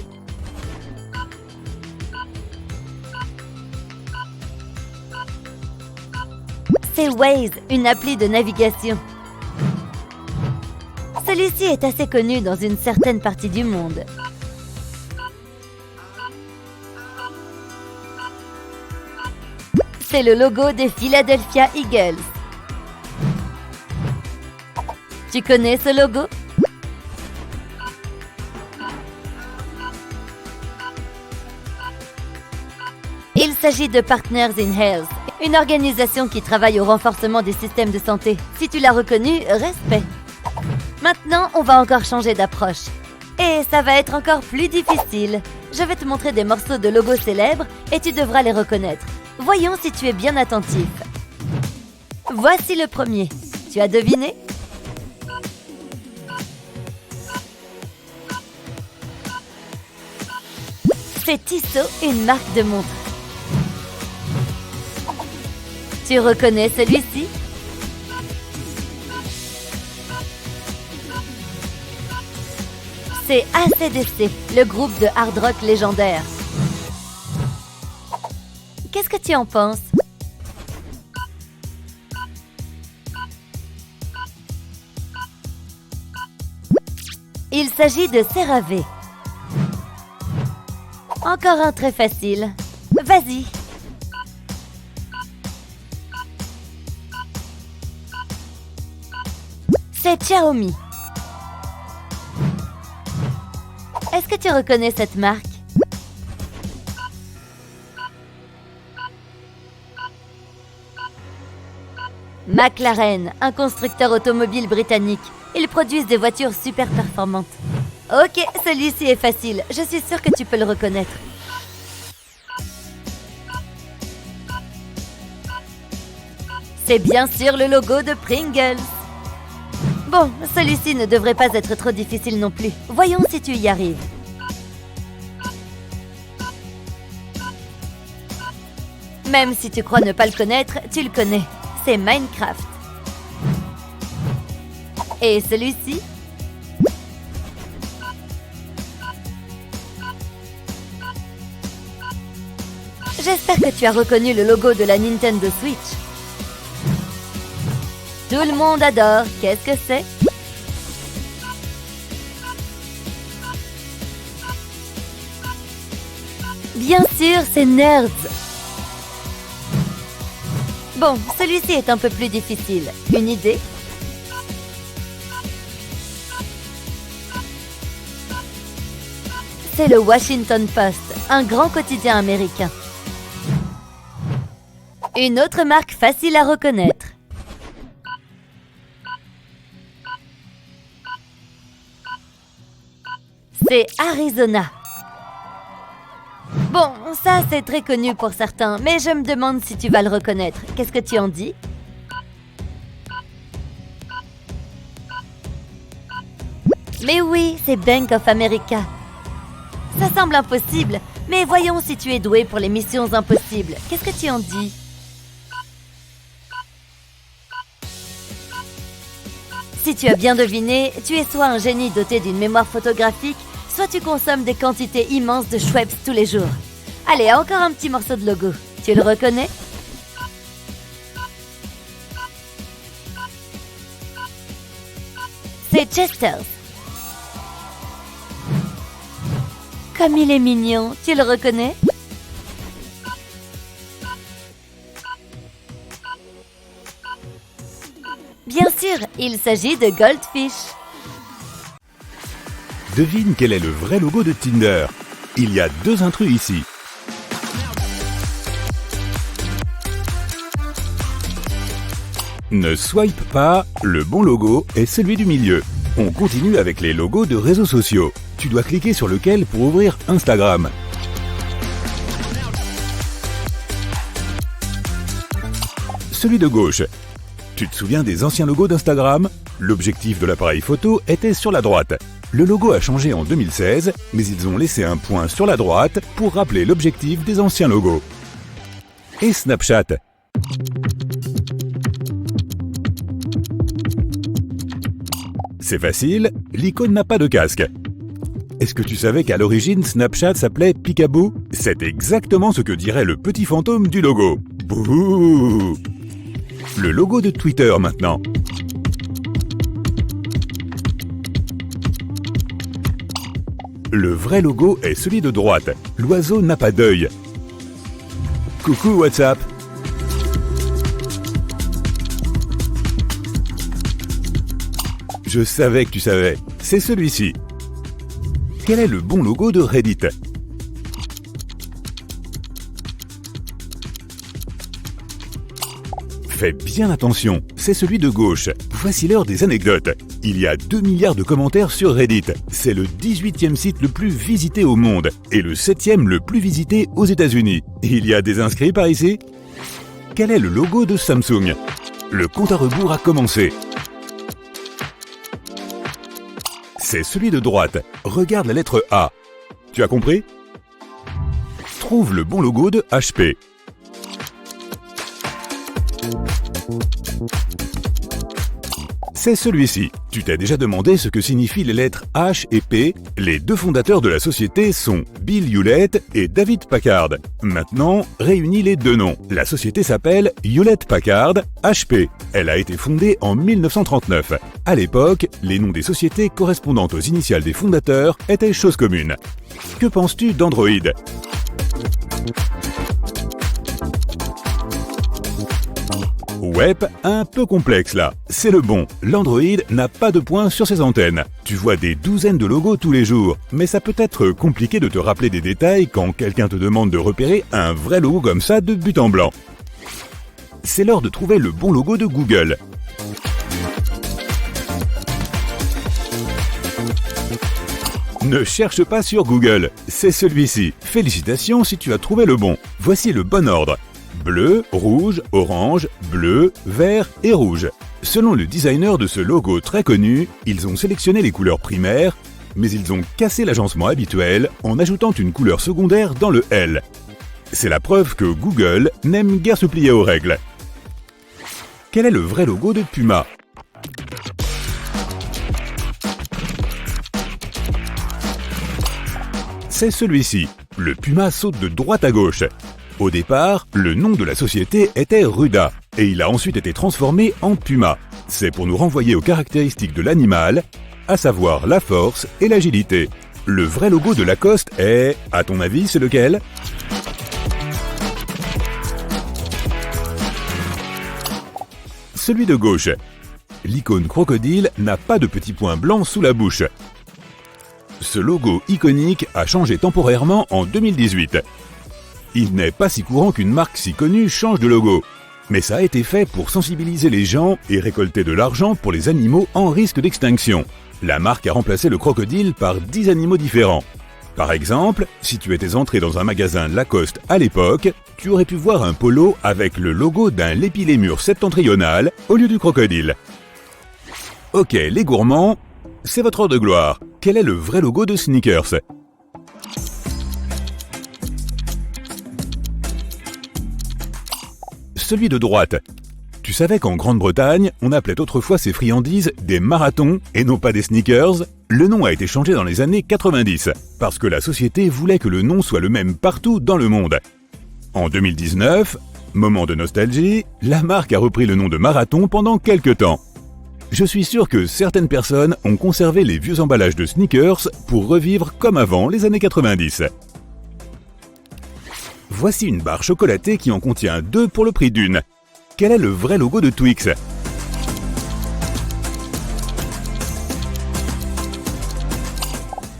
S1: C'est Waze, une appli de navigation. Celui-ci est assez connu dans une certaine partie du monde. C'est le logo des Philadelphia Eagles. Tu connais ce logo? Il s'agit de Partners in Health, une organisation qui travaille au renforcement des systèmes de santé. Si tu l'as reconnu, respect. Maintenant, on va encore changer d'approche. Et ça va être encore plus difficile. Je vais te montrer des morceaux de logos célèbres et tu devras les reconnaître. Voyons si tu es bien attentif. Voici le premier. Tu as deviné? C'est Tissot, une marque de montre. Tu reconnais celui-ci? C'est AC/DC, le groupe de hard rock légendaire. Qu'est-ce que tu en penses? Il s'agit de CeraVe. Encore un très facile. Vas-y. C'est Xiaomi. Est-ce que tu reconnais cette marque? McLaren, un constructeur automobile britannique. Ils produisent des voitures super performantes. Ok, celui-ci est facile. Je suis sûre que tu peux le reconnaître. C'est bien sûr le logo de Pringles. Bon, celui-ci ne devrait pas être trop difficile non plus. Voyons si tu y arrives. Même si tu crois ne pas le connaître, tu le connais. C'est Minecraft. Et celui-ci? J'espère que tu as reconnu le logo de la Nintendo Switch. Tout le monde adore. Qu'est-ce que c'est? Bien sûr, c'est Nerds. Bon, celui-ci est un peu plus difficile. Une idée? C'est le Washington Post, un grand quotidien américain. Une autre marque facile à reconnaître. C'est Arizona. Bon, ça c'est très connu pour certains, mais je me demande si tu vas le reconnaître. Qu'est-ce que tu en dis? Mais oui, c'est Bank of America. Ça semble impossible, mais voyons si tu es doué pour les missions impossibles. Qu'est-ce que tu en dis? Si tu as bien deviné, tu es soit un génie doté d'une mémoire photographique, soit tu consommes des quantités immenses de Schweppes tous les jours. Allez, encore un petit morceau de logo. Tu le reconnais? C'est Chester's. Comme il est mignon, tu le reconnais? Bien sûr, il s'agit de Goldfish.
S2: Devine quel est le vrai logo de Tinder. Il y a deux intrus ici. Ne swipe pas, le bon logo est celui du milieu. On continue avec les logos de réseaux sociaux. Tu dois cliquer sur lequel pour ouvrir Instagram. Celui de gauche. Tu te souviens des anciens logos d'Instagram? L'objectif de l'appareil photo était sur la droite. Le logo a changé en 2016, mais ils ont laissé un point sur la droite pour rappeler l'objectif des anciens logos. Et Snapchat? C'est facile, l'icône n'a pas de casque. Est-ce que tu savais qu'à l'origine, Snapchat s'appelait Peekaboo? C'est exactement ce que dirait le petit fantôme du logo. Bouh! Le logo de Twitter maintenant. Le vrai logo est celui de droite. L'oiseau n'a pas d'œil. Coucou WhatsApp! Je savais que tu savais. C'est celui-ci. Quel est le bon logo de Reddit? Fais bien attention, c'est celui de gauche. Voici l'heure des anecdotes. Il y a 2 milliards de commentaires sur Reddit. C'est le 18e site le plus visité au monde et le 7e le plus visité aux États-Unis. Il y a des inscrits par ici? Quel est le logo de Samsung? Le compte à rebours a commencé. C'est celui de droite. Regarde la lettre A. Tu as compris? Trouve le bon logo de HP. C'est celui-ci. Tu t'es déjà demandé ce que signifient les lettres H et P? Les 2 fondateurs de la société sont Bill Hewlett et David Packard. Maintenant, réunis les 2 noms. La société s'appelle Hewlett-Packard HP. Elle a été fondée en 1939. À l'époque, les noms des sociétés correspondant aux initiales des fondateurs étaient chose commune. Que penses-tu d'Android? Web, un peu complexe là. C'est le bon. L'Android n'a pas de points sur ses antennes. Tu vois des douzaines de logos tous les jours, mais ça peut être compliqué de te rappeler des détails quand quelqu'un te demande de repérer un vrai logo comme ça de but en blanc. C'est l'heure de trouver le bon logo de Google. Ne cherche pas sur Google, c'est celui-ci. Félicitations si tu as trouvé le bon. Voici le bon ordre. Bleu, rouge, orange, bleu, vert et rouge. Selon le designer de ce logo très connu, ils ont sélectionné les couleurs primaires, mais ils ont cassé l'agencement habituel en ajoutant une couleur secondaire dans le L. C'est la preuve que Google n'aime guère se plier aux règles. Quel est le vrai logo de Puma? C'est celui-ci. Le Puma saute de droite à gauche. Au départ, le nom de la société était Ruda, et il a ensuite été transformé en Puma. C'est pour nous renvoyer aux caractéristiques de l'animal, à savoir la force et l'agilité. Le vrai logo de Lacoste est, à ton avis, c'est lequel? Celui de gauche. L'icône crocodile n'a pas de petits points blancs sous la bouche. Ce logo iconique a changé temporairement en 2018. Il n'est pas si courant qu'une marque si connue change de logo. Mais ça a été fait pour sensibiliser les gens et récolter de l'argent pour les animaux en risque d'extinction. La marque a remplacé le crocodile par 10 animaux différents. Par exemple, si tu étais entré dans un magasin Lacoste à l'époque, tu aurais pu voir un polo avec le logo d'un lépilémur septentrional au lieu du crocodile. Ok, les gourmands, c'est votre heure de gloire. Quel est le vrai logo de Snickers? Celui de droite. Tu savais qu'en Grande-Bretagne, on appelait autrefois ces friandises des marathons et non pas des sneakers? Le nom a été changé dans les années 90, parce que la société voulait que le nom soit le même partout dans le monde. En 2019, moment de nostalgie, la marque a repris le nom de marathon pendant quelques temps. Je suis sûr que certaines personnes ont conservé les vieux emballages de sneakers pour revivre comme avant les années 90. Voici une barre chocolatée qui en contient 2 pour le prix d'une. Quel est le vrai logo de Twix?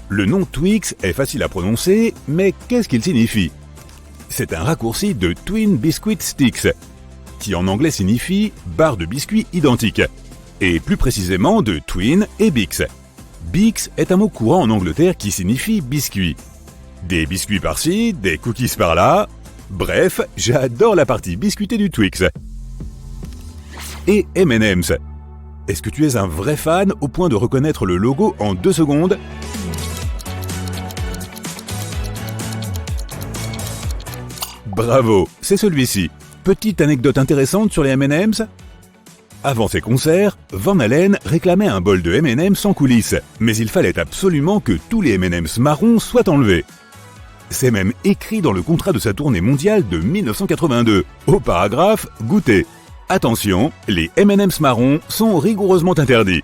S2: Le nom Twix est facile à prononcer, mais qu'est-ce qu'il signifie? C'est un raccourci de Twin Biscuit Sticks, qui en anglais signifie barre de biscuits identiques, et plus précisément de Twin et Bix. Bix est un mot courant en Angleterre qui signifie biscuit. Des biscuits par-ci, des cookies par-là. Bref, j'adore la partie biscuitée du Twix. Et M&M's. Est-ce que tu es un vrai fan au point de reconnaître le logo en 2 secondes? Bravo, c'est celui-ci. Petite anecdote intéressante sur les M&M's. Avant ses concerts, Van Halen réclamait un bol de M&M's sans coulisses, mais il fallait absolument que tous les M&M's marrons soient enlevés. C'est même écrit dans le contrat de sa tournée mondiale de 1982, au paragraphe « Goûter ». Attention, les M&M's marrons sont rigoureusement interdits.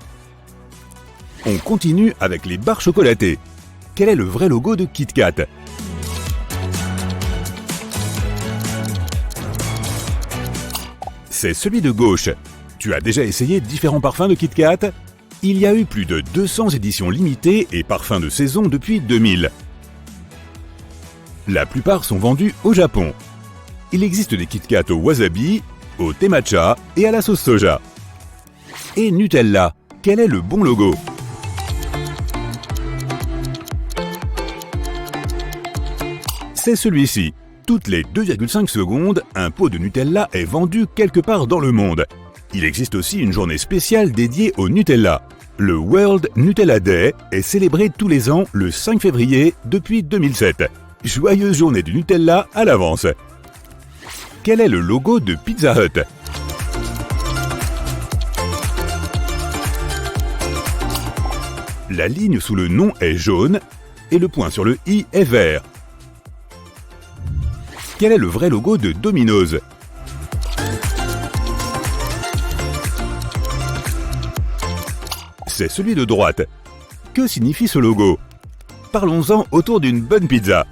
S2: On continue avec les barres chocolatées. Quel est le vrai logo de Kit Kat? C'est celui de gauche. Tu as déjà essayé différents parfums de Kit Kat? Il y a eu plus de 200 éditions limitées et parfums de saison depuis 2000. La plupart sont vendus au Japon. Il existe des Kit Kat au wasabi, au thé matcha et à la sauce soja. Et Nutella, quel est le bon logo? C'est celui-ci. Toutes les 2,5 secondes, un pot de Nutella est vendu quelque part dans le monde. Il existe aussi une journée spéciale dédiée au Nutella. Le World Nutella Day est célébré tous les ans le 5 février depuis 2007. Joyeuse journée du Nutella à l'avance. Quel est le logo de Pizza Hut? La ligne sous le nom est jaune et le point sur le i est vert. Quel est le vrai logo de Domino's? C'est celui de droite. Que signifie ce logo? Parlons-en autour d'une bonne pizza.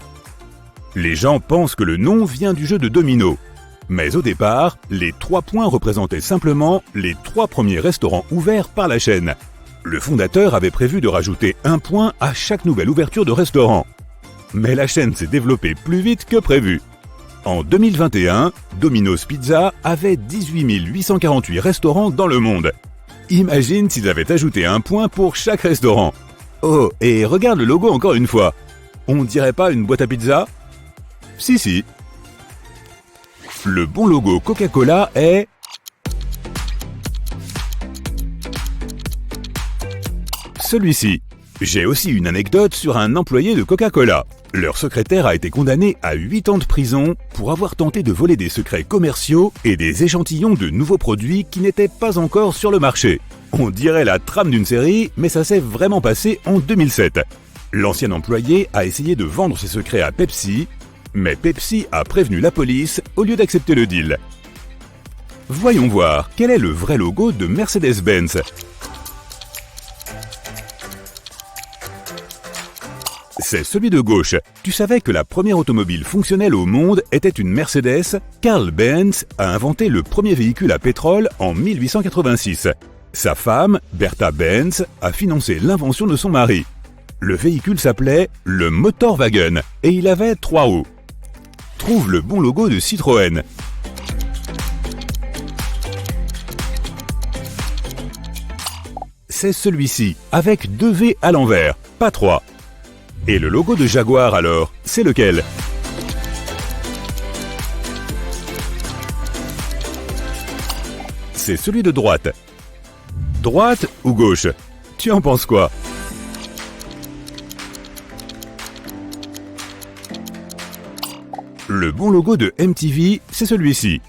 S2: Les gens pensent que le nom vient du jeu de domino. Mais au départ, les 3 points représentaient simplement les 3 premiers restaurants ouverts par la chaîne. Le fondateur avait prévu de rajouter 1 point à chaque nouvelle ouverture de restaurant. Mais la chaîne s'est développée plus vite que prévu. En 2021, Domino's Pizza avait 18 848 restaurants dans le monde. Imagine s'ils avaient ajouté 1 point pour chaque restaurant. Oh, et regarde le logo encore une fois. On dirait pas une boîte à pizza? Si. Le bon logo Coca-Cola est... celui-ci. J'ai aussi une anecdote sur un employé de Coca-Cola. Leur secrétaire a été condamné à 8 ans de prison pour avoir tenté de voler des secrets commerciaux et des échantillons de nouveaux produits qui n'étaient pas encore sur le marché. On dirait la trame d'une série, mais ça s'est vraiment passé en 2007. L'ancien employé a essayé de vendre ses secrets à Pepsi, mais Pepsi a prévenu la police au lieu d'accepter le deal. Voyons voir, quel est le vrai logo de Mercedes-Benz? C'est celui de gauche. Tu savais que la première automobile fonctionnelle au monde était une Mercedes? Carl Benz a inventé le premier véhicule à pétrole en 1886. Sa femme, Bertha Benz, a financé l'invention de son mari. Le véhicule s'appelait le Motorwagen et il avait 3 roues. Trouve le bon logo de Citroën. C'est celui-ci, avec 2 V à l'envers, pas 3. Et le logo de Jaguar alors, c'est lequel? C'est celui de droite. Droite ou gauche? Tu en penses quoi? Le bon logo de MTV, c'est celui-ci.